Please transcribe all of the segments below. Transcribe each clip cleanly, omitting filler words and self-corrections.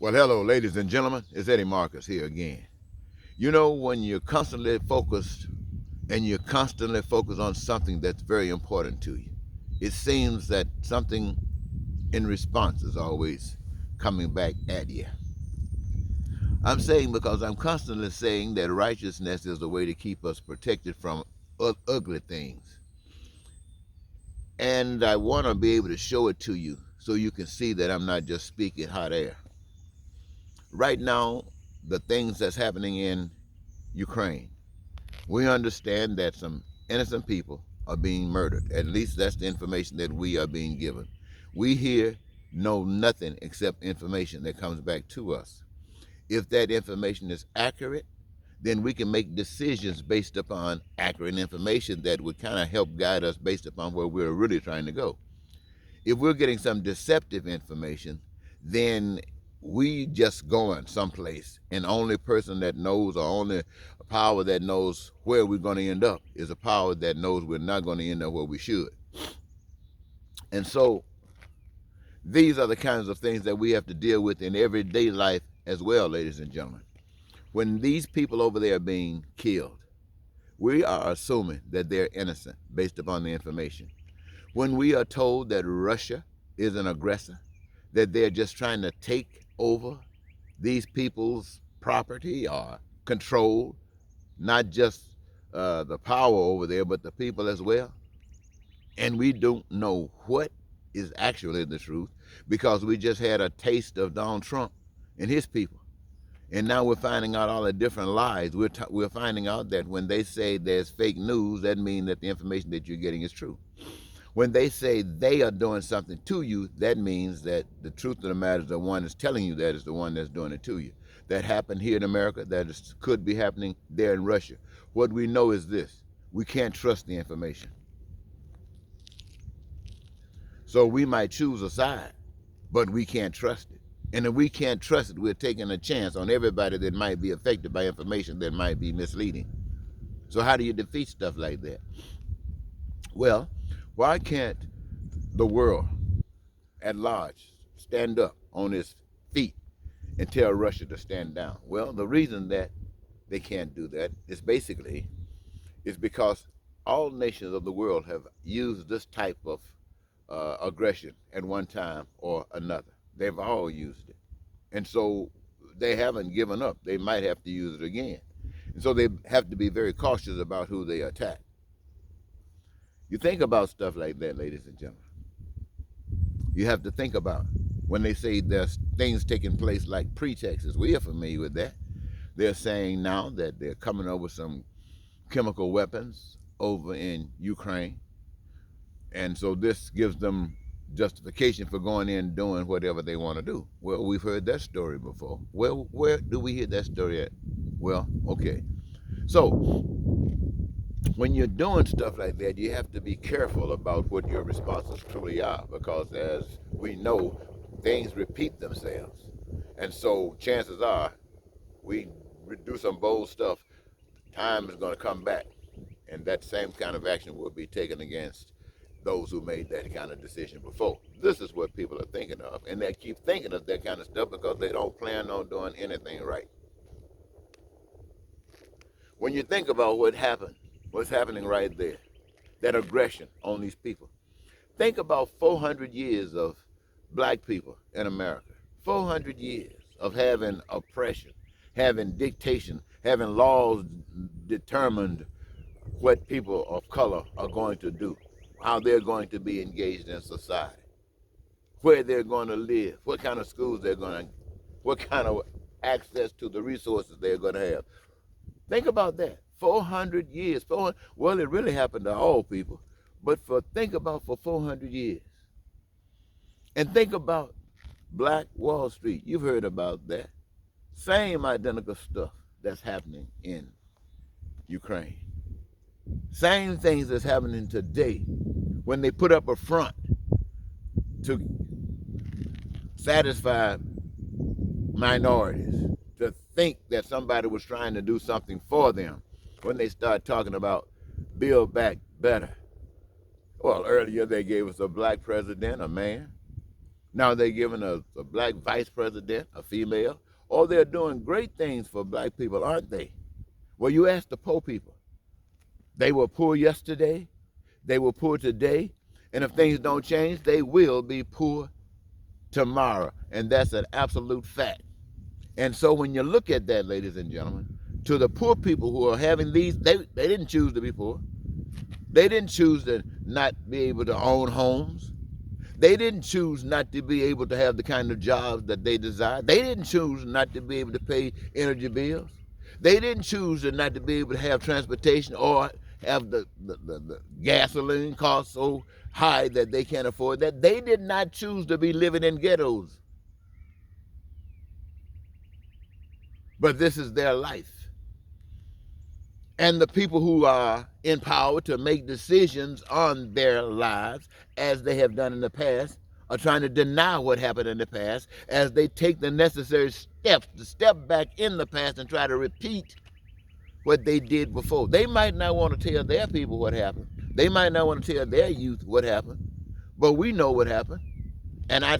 Well, hello, ladies and gentlemen. It's Eddie Marcus here again. You know, when you're constantly focused and you're constantly focused on something that's very important to you, it seems that something in response is always coming back at you. I'm saying because I'm constantly saying that righteousness is the way to keep us protected from ugly things. And I want to be able to show it to you so you can see that I'm not just speaking hot air. Right now, the things that's happening in Ukraine, we understand that some innocent people are being murdered. At least that's the information that we are being given. We here know nothing except information that comes back to us. If that information is accurate, then we can make decisions based upon accurate information that would kind of help guide us based upon where we're really trying to go. If we're getting some deceptive information, then we just going someplace, and only person that knows, or only power that knows where we're going to end up, is a power that knows we're not going to end up where we should. And so these are the kinds of things that we have to deal with in everyday life as well, ladies and gentlemen. When these people over there are being killed, we are assuming that they're innocent based upon the information. When we are told that Russia is an aggressor, that they're just trying to take over these people's property or control not just the power over there, but the people as well, and we don't know what is actually the truth because we just had a taste of Donald Trump and his people. And now we're finding out all the different lies. We're finding out that when they say there's fake news, that means that the information that you're getting is true. When they say they are doing something to you, that means that the truth of the matter is the one that's telling you that is the one that's doing it to you. That happened here in America, could be happening there in Russia. What we know is this: we can't trust the information. So we might choose a side, but we can't trust it. And if we can't trust it, we're taking a chance on everybody that might be affected by information that might be misleading. So how do you defeat stuff like that? Well, why can't the world at large stand up on its feet and tell Russia to stand down? Well, the reason that they can't do that is because all nations of the world have used this type of aggression at one time or another. They've all used it. And so they haven't given up. They might have to use it again. And so they have to be very cautious about who they attack. You think about stuff like that, ladies and gentlemen. You have to think about when they say there's things taking place like pretexts. We are familiar with that. They're saying now that they're coming over some chemical weapons over in Ukraine. And so this gives them justification for going in and doing whatever they want to do. Well, we've heard that story before. Well, where do we hear that story at? Well, okay. So when you're doing stuff like that, you have to be careful about what your responses truly are, because as we know, things repeat themselves. And so chances are we do some bold stuff, time is going to come back, and that same kind of action will be taken against those who made that kind of decision before. This is what people are thinking of, and they keep thinking of that kind of stuff because they don't plan on doing anything right. When you think about what's happening right there, that aggression on these people, think about 400 years of black people in America, 400 years of having oppression, having dictation, having laws determined what people of color are going to do, how they're going to be engaged in society, where they're going to live, what kind of schools they're going to, what kind of access to the resources they're going to have. Think about that. 400 years. Well, it really happened to all people, but think about for 400 years. And think about Black Wall Street. You've heard about that. Same identical stuff that's happening in Ukraine. Same things that's happening today when they put up a front to satisfy minorities, to think that somebody was trying to do something for them when they start talking about build back better. Well, earlier they gave us a black president, a man. Now they're giving a black vice president, a female, or they're doing great things for black people, aren't they? Well, you ask the poor people. They were poor yesterday, they were poor today, and if things don't change, they will be poor tomorrow. And that's an absolute fact. And so when you look at that, ladies and gentlemen, to the poor people who are having these, they didn't choose to be poor. They didn't choose to not be able to own homes. They didn't choose not to be able to have the kind of jobs that they desire. They didn't choose not to be able to pay energy bills. They didn't choose not to be able to have transportation or have the gasoline costs so high that they can't afford that. They did not choose to be living in ghettos. But this is their life. And the people who are in power to make decisions on their lives, as they have done in the past, are trying to deny what happened in the past as they take the necessary steps to step back in the past and try to repeat what they did before. They might not want to tell their people what happened. They might not want to tell their youth what happened. But we know what happened. And I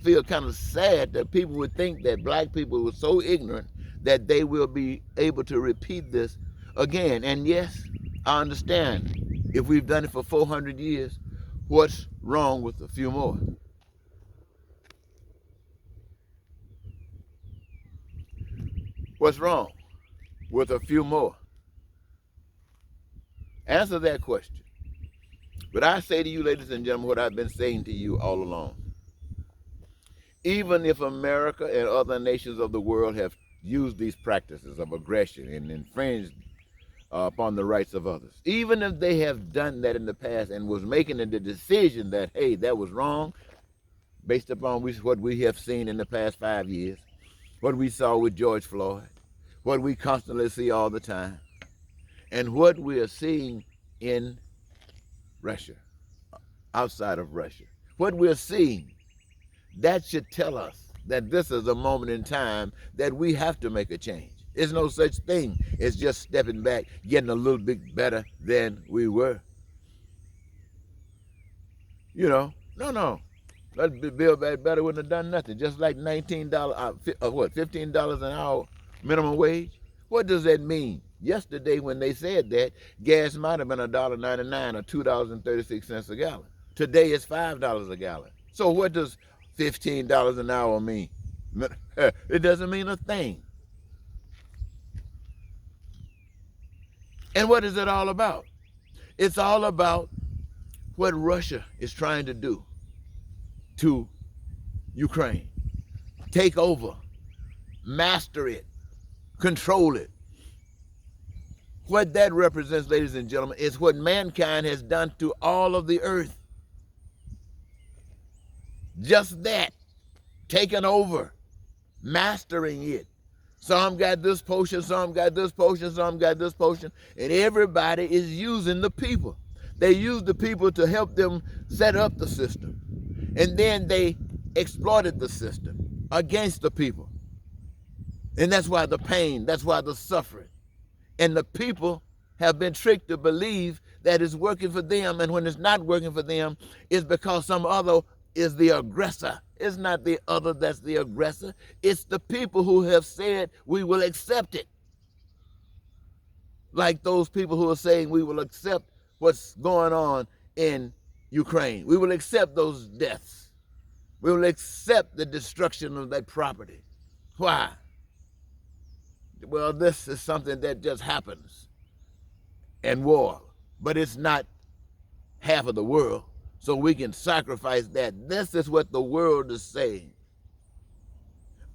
feel kind of sad that people would think that black people were so ignorant that they will be able to repeat this again. And yes, I understand if we've done it for 400 years, what's wrong with a few more? What's wrong with a few more? Answer that question. But I say to you, ladies and gentlemen, what I've been saying to you all along. Even if America and other nations of the world have used these practices of aggression and infringed upon the rights of others, even if they have done that in the past and was making the decision that, hey, that was wrong, based upon what we have seen in the past 5 years, what we saw with George Floyd, what we constantly see all the time, and what we are seeing in Russia, outside of Russia, what we're seeing, that should tell us that this is a moment in time that we have to make a change. There's no such thing as just stepping back, getting a little bit better than we were. You know, no. That Bill Back Better wouldn't have done nothing. Just like $19, $15 an hour minimum wage. What does that mean? Yesterday when they said that, gas might have been $1.99 or $2.36 a gallon. Today it's $5 a gallon. So what does $15 an hour mean? It doesn't mean a thing. And what is it all about? It's all about what Russia is trying to do to Ukraine. Take over, master it, control it. What that represents, ladies and gentlemen, is what mankind has done to all of the earth. Just that, taken over, mastering it. Some got this potion, some got this potion, some got this potion, and everybody is using the people. They use the people to help them set up the system. And then they exploited the system against the people. And that's why the pain, that's why the suffering. And the people have been tricked to believe that it's working for them, and when it's not working for them, it's because some other is the aggressor. It's not the other that's the aggressor. It's the people who have said we will accept it. Like those people who are saying we will accept what's going on in Ukraine. We will accept those deaths. We will accept the destruction of that property. Why? Well, this is something that just happens in war, but it's not half of the world, so we can sacrifice that. This is what the world is saying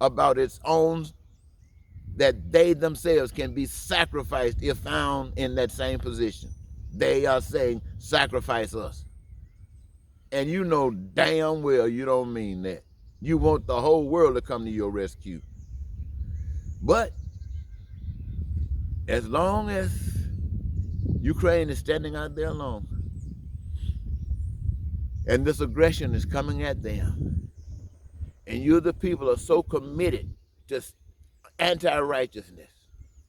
about its own, that they themselves can be sacrificed if found in that same position. They are saying, sacrifice us. And you know damn well you don't mean that. You want the whole world to come to your rescue. But as long as Ukraine is standing out there alone, and this aggression is coming at them, and you the people are so committed to anti-righteousness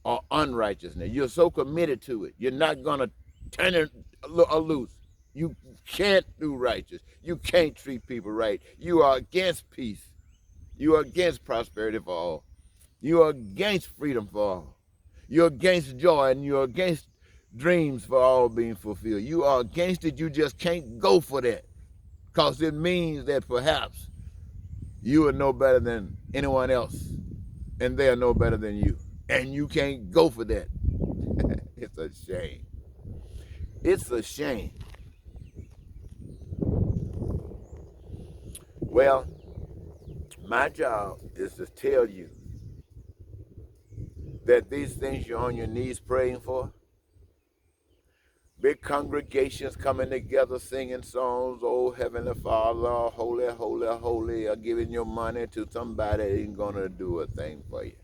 or unrighteousness, you're so committed to it, you're not going to turn it loose. You can't do righteous. You can't treat people right. You are against peace. You are against prosperity for all. You are against freedom for all. You're against joy, and you're against dreams for all being fulfilled. You are against it. You just can't go for that, because it means that perhaps you are no better than anyone else, and they are no better than you. And you can't go for that. It's a shame. It's a shame. Well, my job is to tell you that these things you're on your knees praying for, big congregations coming together singing songs, oh Heavenly Father, holy, holy, holy, or giving your money to somebody ain't gonna do a thing for you.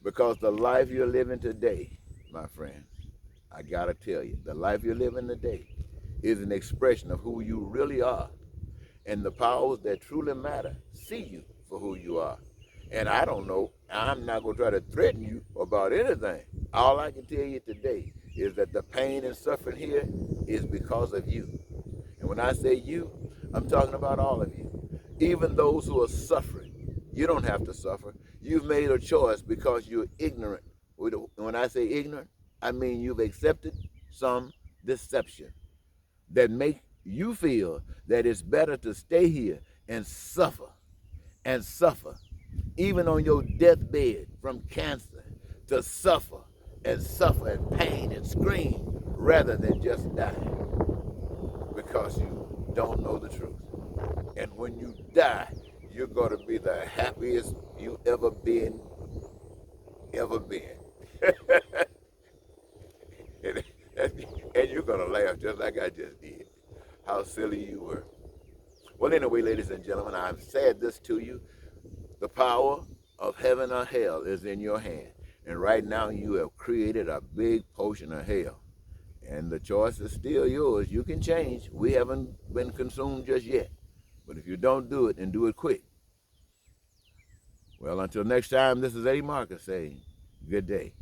Because the life you're living today, my friend, I gotta tell you, the life you're living today is an expression of who you really are. And the powers that truly matter see you for who you are. And I don't know, I'm not going to try to threaten you about anything. All I can tell you today is that the pain and suffering here is because of you. And when I say you, I'm talking about all of you. Even those who are suffering, you don't have to suffer. You've made a choice because you're ignorant. When I say ignorant, I mean you've accepted some deception that make you feel that it's better to stay here and suffer, even on your deathbed from cancer, to suffer and pain and scream rather than just die because you don't know the truth. And when you die, you're going to be the happiest you ever been. and, and you're going to laugh just like I just did. How silly you were. Well, anyway, ladies and gentlemen, I've said this to you. The power of heaven or hell is in your hand. And right now you have created a big potion of hell. And the choice is still yours. You can change. We haven't been consumed just yet. But if you don't do it, and do it quick. Well, until next time, this is Eddie Marcus saying, good day.